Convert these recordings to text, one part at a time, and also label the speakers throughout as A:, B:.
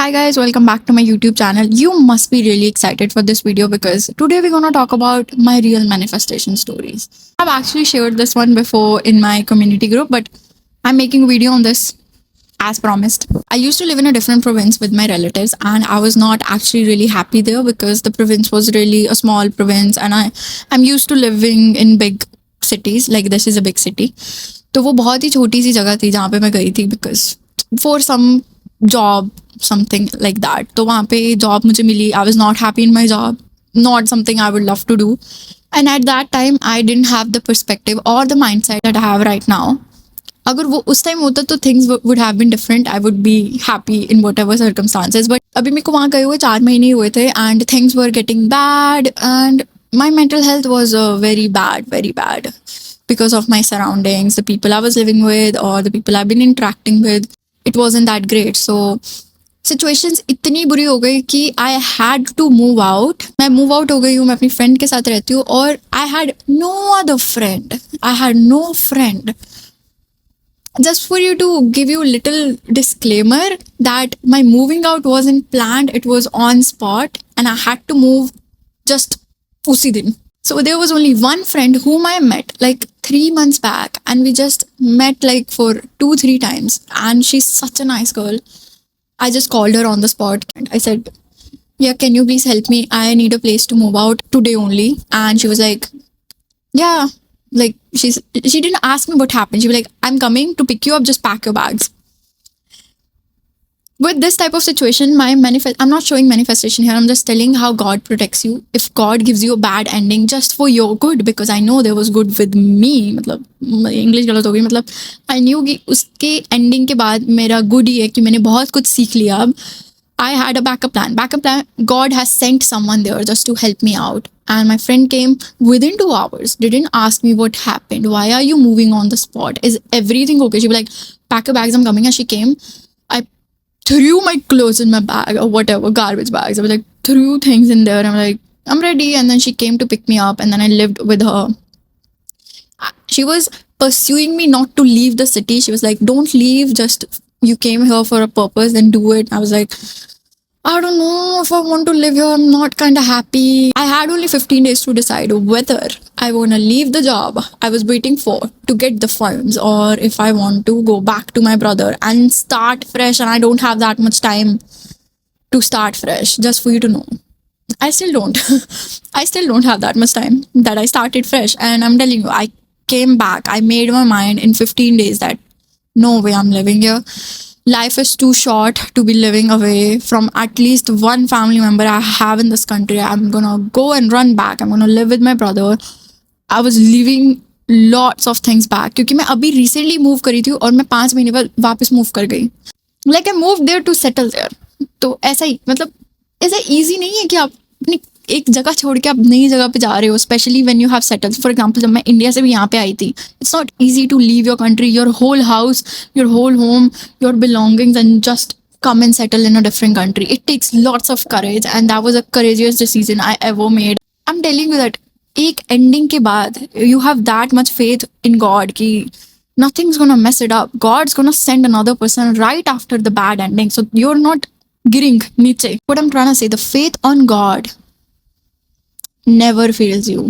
A: Hi guys, welcome back to my YouTube channel. You must be really excited for this video because today we're going to talk about my real manifestation stories. I've actually shared this one before in my community group, but I'm making a video on this as promised. I used to live in a different province with my relatives and I was not actually really happy there because the province was really a small province and I'm used to living in big cities, like this is a big city. तो वो बहुत ही छोटी सी जगह थी जहाँ पे मैं गई थी because for some job something like that. तो वहाँ पे job मुझे मिली. I was not happy in my job, not something I would love to do. And at that time I didn't have the perspective or the mindset that I have right now. अगर वो उस time होता तो things would have been different. I would be happy in whatever circumstances. But अभी मेरे को वहाँ गए हुए 4 महीने हुए थे and things were getting bad and my mental health was very bad because of my surroundings, the people I was living with or the people I've been interacting with. It wasn't that great. So situations इतनी बुरी हो गई कि I had to move out. मैं move out हो गई हूँ, मैं अपनी फ्रेंड के साथ रहती हूँ और I had no other friend. I had no friend. Just for you to give you a little disclaimer that my moving out wasn't planned, it was on spot and I had to move just usi din. So there was only one friend whom I met like 3 months back and we just met like for 2-3 times and she's such a nice girl. I just called her on the spot and I said, yeah, can you please help me? I need a place to move out today only. And she was like, yeah, like she didn't ask me what happened. She was like, I'm coming to pick you up, just pack your bags. With this type of situation, I'm not showing manifestation here. I'm just telling how God protects you. If God gives you a bad ending just for your good, because I know there was good with me. मतलब English गलत हो गई. मतलब I knew कि उसके ending के बाद मेरा good ही है कि मैंने बहुत कुछ सीख लिया अब. I had a backup plan. God has sent someone there just to help me out. And my friend came within 2 hours. Didn't ask me what happened. Why are you moving on the spot? Is everything okay? She was like, pack your bags, I'm coming. And she came. I threw my clothes in my bag or whatever, garbage bags. I was like, threw things in there. I'm like, I'm ready. And then she came to pick me up and then I lived with her. She was pursuing me not to leave the city. She was like, don't leave. Just you came here for a purpose, then do it. I was like, I don't know if I want to live here. I'm not kind of happy. I had only 15 days to decide whether I want to leave the job I was waiting for to get the funds or if I want to go back to my brother and start fresh. And I don't have that much time to start fresh, just for you to know. I still don't. I still don't have that much time that I started fresh. And I'm telling you, I came back. I made my mind in 15 days that no way I'm living here. Life is too short to be living away from at least one family member I have in this country. I'm gonna go and run back. I'm gonna live with my brother. I was leaving lots of things back क्योंकि मैं अभी recently move करी थी और मैं 5 महीने बाद वापस move कर गई. Like I moved there to settle there. तो ऐसा ही मतलब ऐसा easy नहीं है कि आप अपनी एक जगह छोड़ के आप नई जगह पे जा रहे हो, specially when you have settled. For example जब मैं इंडिया से भी यहाँ पे आई थी, it's not easy to leave your country, your whole house, your whole home, your belongings and just come and settle in a different country. It takes lots of courage and that was a courageous decision I ever made. I'm telling you that एक ending के बाद you have that much faith in God कि nothing's gonna mess it up. God's gonna send another person right after the bad ending. So you're not गिरिंग नीचे. What I'm trying to say, the faith on God never fails you.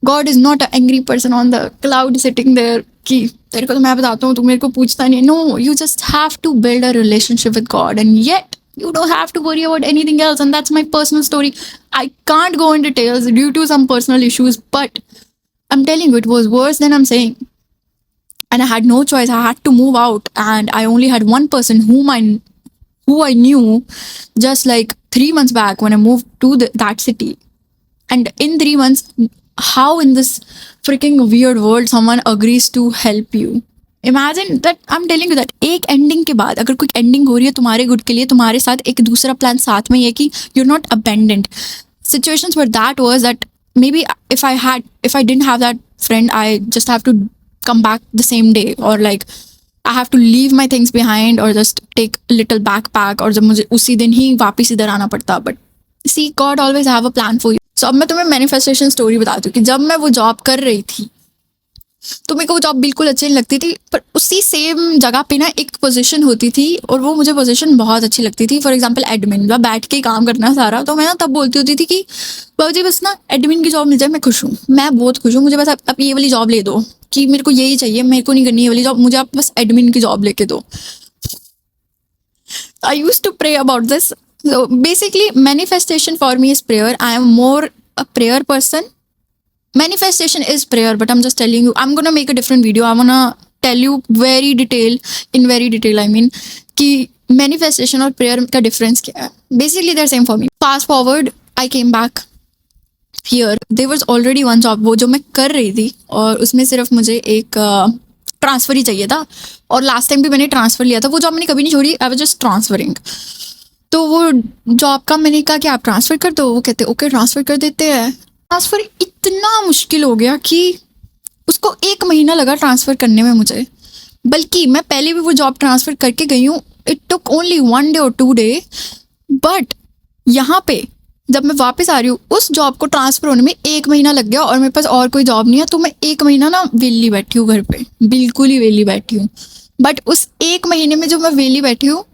A: God is not an angry person on the cloud sitting there कि तेरे को तो मैं बताता हूँ, तू मेरे को पूछता नहीं. No, you just have to build a relationship with God and yet you don't have to worry about anything else. And that's my personal story. I can't go in details due to some personal issues, but I'm telling you, it was worse than I'm saying. And I had no choice. I had to move out and I only had one person who I knew just like 3 months back when I moved to that city. And in 3 months, how in this freaking weird world someone agrees to help you? Imagine that. I'm telling you that एक ending के बाद अगर कोई ending हो रही है तुम्हारे good के लिए, तुम्हारे साथ एक दूसरा plan साथ में है कि you're not abandoned. Situations where that was that maybe if I didn't have that friend, I just have to come back the same day or like I have to leave my things behind or just take a little backpack और जब मुझे उसी दिन ही वापस इधर आना पड़ता. But see, God always have a plan for you. So अब मैं तुम्हें manifestation story बताती हूँ कि जब मैं वो job कर रही थी तो मेरे को वो जॉब बिल्कुल अच्छी नहीं लगती थी, पर उसी सेम जगह पे ना एक पोजीशन होती थी और वो मुझे पोजीशन बहुत अच्छी लगती थी। फॉर एग्जांपल एडमिन, मतलब बैठ के काम करना सारा। तो मैं ना तब बोलती होती थी कि बाबू जी बस ना एडमिन की जॉब मिल जाए, मैं खुश हूँ, मैं बहुत खुश हूँ, मुझे बस अब ये वाली जॉब ले दो, कि मेरे को यही चाहिए, मेरे को नहीं करनी ये वाली जॉब, मुझे आप बस एडमिन की जॉब लेके दो। I used to pray about this. So basically, manifestation for me is prayer. I am more a prayer person. Manifestation is prayer, but I'm just telling you, I'm gonna make a different video. I'm gonna tell you very detail. I mean, कि manifestation और prayer का difference क्या है. Basically, they're same for me. Fast forward, I came back here. There was already one job, वो जो मैं कर रही थी, और उसमें सिर्फ मुझे एक ट्रांसफर ही चाहिए था। और लास्ट टाइम भी मैंने ट्रांसफर लिया था, वो जॉब मैंने कभी नहीं छोड़ी, आई वाज जस्ट ट्रांसफरिंग। तो वो जॉब का मैंने कहा कि आप ट्रांसफर कर दो, वो कहते ओके ट्रांसफर कर देते हैं। ट्रांसफर इतना मुश्किल हो गया कि उसको 1 महीना लगा ट्रांसफर करने में मुझे, बल्कि मैं पहले भी वो जॉब ट्रांसफर करके गई हूँ। इट टुक ओनली 1 डे और 2 डे, बट यहाँ पे जब मैं वापस आ रही हूँ उस जॉब को ट्रांसफर होने में 1 महीना लग गया, और मेरे पास और कोई जॉब नहीं है। तो मैं 1 महीना ना वेली बैठी हूँ घर पे, बिल्कुल ही वेली बैठी हूँ। बट उस 1 महीने में जो मैं वेली बैठी हूँ,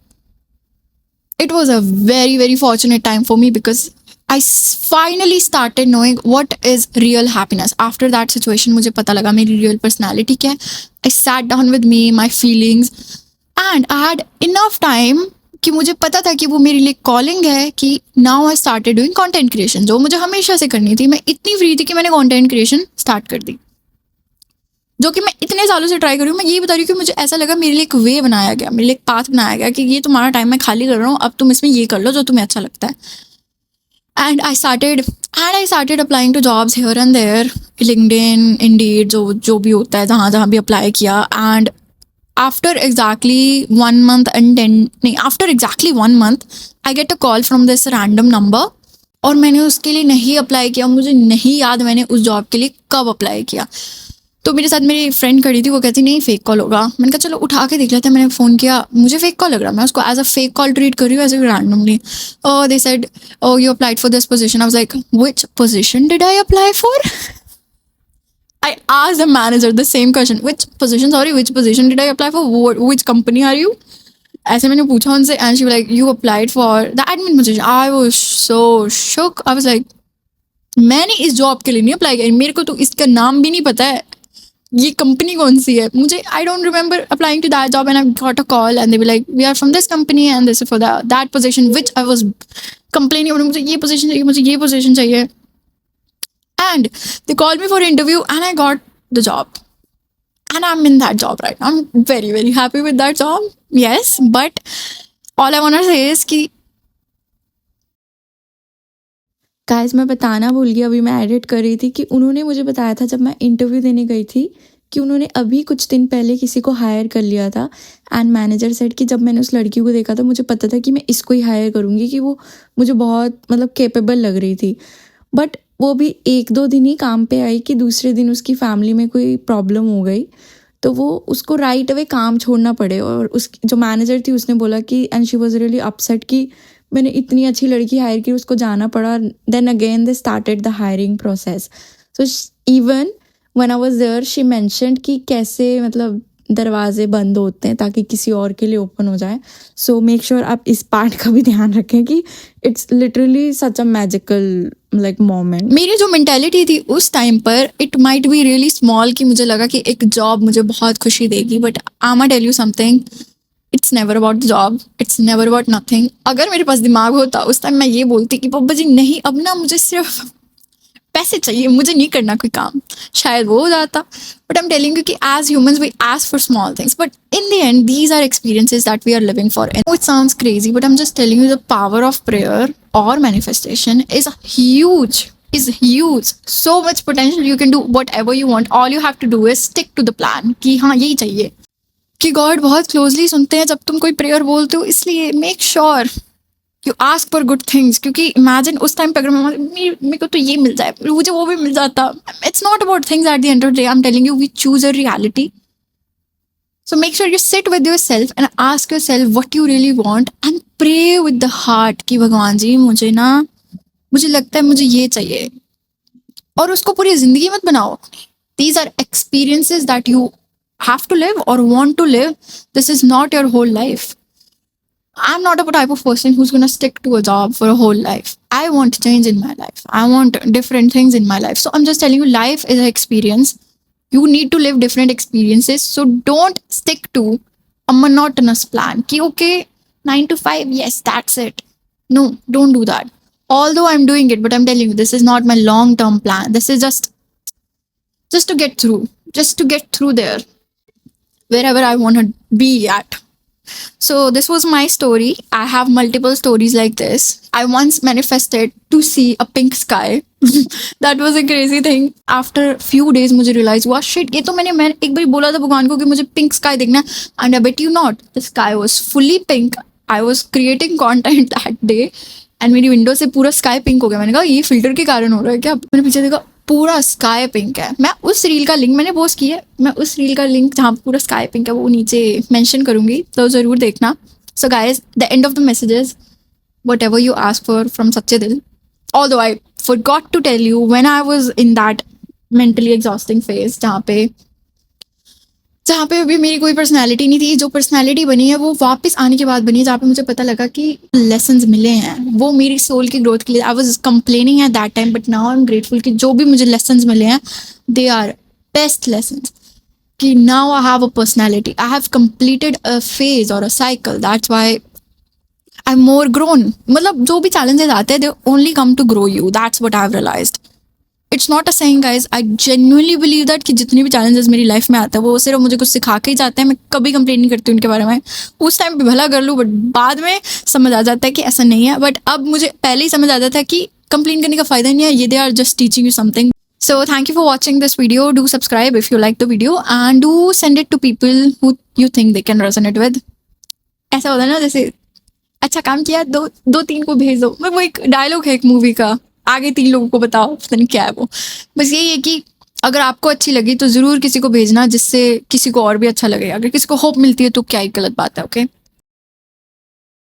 A: it was a very fortunate time for me, because I finally started knowing what is real happiness. After that situation मुझे पता लगा मेरी real personality क्या है. I sat down with me, my feelings, and I had enough time कि मुझे पता था कि वो मेरे लिए कॉलिंग है, कि now I started doing content creation, जो मुझे हमेशा से करनी थी। मैं इतनी फ्री थी कि मैंने content creation स्टार्ट कर दी, जो कि मैं इतने सालों से ट्राई कर रही हूँ। मैं यही बता रही हूँ कि मुझे ऐसा लगा मेरे लिए एक वे बनाया गया, मेरे लिए एक पाथ बनाया गया कि ये तुम्हारा टाइम मैं खाली कर रहा हूँ, अब तुम इसमें ये कर लो जो तुम्हें अच्छा लगता है। And I started applying to jobs here and there, LinkedIn, Indeed, जो भी होता है, जहाँ भी अप्लाई किया। And after exactly 1 month after exactly 1 month I get a call from this random number, और मैंने उसके लिए नहीं अप्लाई किया। मुझे नहीं याद मैंने उस जॉब के लिए कब अप्लाई किया। तो मेरे साथ मेरी फ्रेंड खड़ी थी, वो कहती नहीं फेक कॉल होगा। मैंने कहा चलो उठा के देख लेते हैं। मैंने फ़ोन किया, मुझे फेक कॉल लग रहा, मैं उसको as a fake call treat कर रही हूँ, ऐसे randomly. They said you applied for this position. I was like which position did I apply for? I asked the manager the same question, which position did I apply for? Which company are you? ऐसे मैंने पूछा उनसे, and she was like, you applied for the admin position. I was so shook. I was like, मैंने इस job के लिए नहीं apply किया, मेरे को तो इसका नाम भी नहीं पता है, ये कंपनी कौन सी है मुझे, I don't remember applying to that job. And I got a call and they were like we are from this company and this is for that position which I was complaining about. मुझे ये position चाहिए, मुझे ये position चाहिए। And they called me for interview and I got the job, and I'm in that job right now. I'm very happy with that job. Yes, but all I want to say is कि
B: guys मैं बताना भूल गई, अभी मैं edit कर रही थी कि उन्होंने मुझे बताया था जब मैं इंटरव्यू देने गई थी कि उन्होंने अभी कुछ दिन पहले किसी को हायर कर लिया था। एंड मैनेजर सेड कि जब मैंने उस लड़की को देखा था मुझे पता था कि मैं इसको ही हायर करूँगी, कि वो मुझे बहुत मतलब कैपेबल लग रही थी। बट वो भी 1-2 दिन ही काम पे आई कि दूसरे दिन उसकी फैमिली में कोई प्रॉब्लम हो गई, तो वो उसको राइट अवे काम छोड़ना पड़े। और उस जो मैनेजर थी उसने बोला कि and she was really upset कि मैंने इतनी अच्छी लड़की हायर की, उसको जाना पड़ा। Then again they started the hiring process. So even when I was there she mentioned कि कैसे मतलब दरवाजे बंद होते हैं ताकि किसी और के लिए ओपन हो जाए। सो मेक श्योर आप इस पार्ट का भी ध्यान रखें कि it's literally such a magical like moment.
A: मेरी जो मेंटेलिटी थी उस टाइम पर, it might be really small, कि मुझे लगा कि एक जॉब मुझे बहुत खुशी देगी। But I am tell you something, it's never about the job, it's never about nothing. अगर मेरे पास दिमाग होता उस टाइम मैं ये बोलती कि पप्पा जी नहीं, अब ना मुझे सिर्फ पैसे चाहिए, मुझे नहीं करना कोई काम, शायद वो हो जाता। But I am telling you कि as humans we ask for small things, but in the end these are experiences that we are living for. It sounds crazy, but I am just telling you the power of prayer और manifestation is huge. So much potential. You can do whatever you want. All you have to do is stick to the plan, कि हाँ यही चाहिए। कि God बहुत closely सुनते हैं जब तुम कोई प्रेयर बोलते हो, इसलिए make sure you ask for good things. क्योंकि इमेजिन उस टाइम पे अगर मेरे को तो ये मिल जाए, मुझे वो भी मिल जाता। It's not about things at the end of the day. I am telling you we choose a reality. So make sure you sit with yourself and ask yourself what you really want and pray with the heart कि भगवान जी मुझे लगता है मुझे ये चाहिए। और उसको पूरी जिंदगी मत बनाओ अपनी, These are experiences that you have to live or want to live. This is not your whole life. I'm not a type of person who's going to stick to a job for a whole life. I want change in my life. I want different things in my life. So I'm just telling you, life is an experience. You need to live different experiences. So don't stick to a monotonous plan. Ki, okay, 9 to 5, yes, that's it. No, don't do that. Although I'm doing it, but I'm telling you, this is not my long-term plan. This is just to get through there, wherever I want to be at. So this was my story. I have multiple stories like this. I once manifested to see a pink sky. That was a crazy thing. After few days मुझे realize हुआ, shit, ये तो मैंने एक बार बोला था भगवान को कि मुझे pink sky देखना है. And I bet you not, the sky was fully pink. I was creating content that day. And मेरी विंडो से पूरा स्काई पिंक हो गया. मैंने कहा ये फिल्टर के कारण हो रहा है क्या? मैंने पीछे देखा, पूरा स्काई पिंक है. मैं उस रील का लिंक मैंने पोस्ट किया है. मैं उस रील का लिंक जहाँ पूरा स्काई पिंक है वो नीचे मेंशन करूंगी, तो ज़रूर देखना. So guys, the end of the messages, what ever you ask for from सच्चे दिल. Although I forgot to tell you, when I was in that mentally exhausting phase, जहाँ पे अभी मेरी कोई पर्सनैलिटी नहीं थी. जो पर्सनैलिटी बनी है वो वापस आने के बाद बनी है, जहाँ पे मुझे पता लगा कि लेसन्स मिले हैं वो मेरी सोल की ग्रोथ के लिए. I was complaining at that time, but now I am grateful कि जो भी मुझे लेसन्स मिले हैं, दे आर बेस्ट लेसन्स. कि now I have a personality, I have completed a phase और a cycle. That's why I am more grown. मतलब जो भी चैलेंजेस आते हैं, they only come to grow you. That's what I have realised. It's not a saying guys, I genuinely believe that कि जितनी भी challenges मेरी लाइफ में आते हैं वो सिर्फ मुझे कुछ सिखा के ही जाते हैं. मैं कभी कंप्लेन नहीं करती उनके बारे में. उस टाइम पे भला कर लूँ, बट बाद में समझ आ जाता है कि ऐसा नहीं है. बट अब मुझे पहले ही समझ आ जाता है कि कंप्लेन करने का फायदा नहीं है. ये they are just teaching you something. So thank you for watching this video. Do subscribe if you like the video and do send it to people who you think they can resonate with. ऐसा होता है ना, जैसे अच्छा काम किया, दो तीन को भेज दो. वो एक डायलॉग है एक मूवी का, आगे 3 लोगों को बताओ, पता नहीं क्या है वो. बस यही है कि अगर आपको अच्छी लगी तो ज़रूर किसी को भेजना, जिससे किसी को और भी अच्छा लगे. अगर किसी को होप मिलती है तो क्या ही गलत बात है. ओके.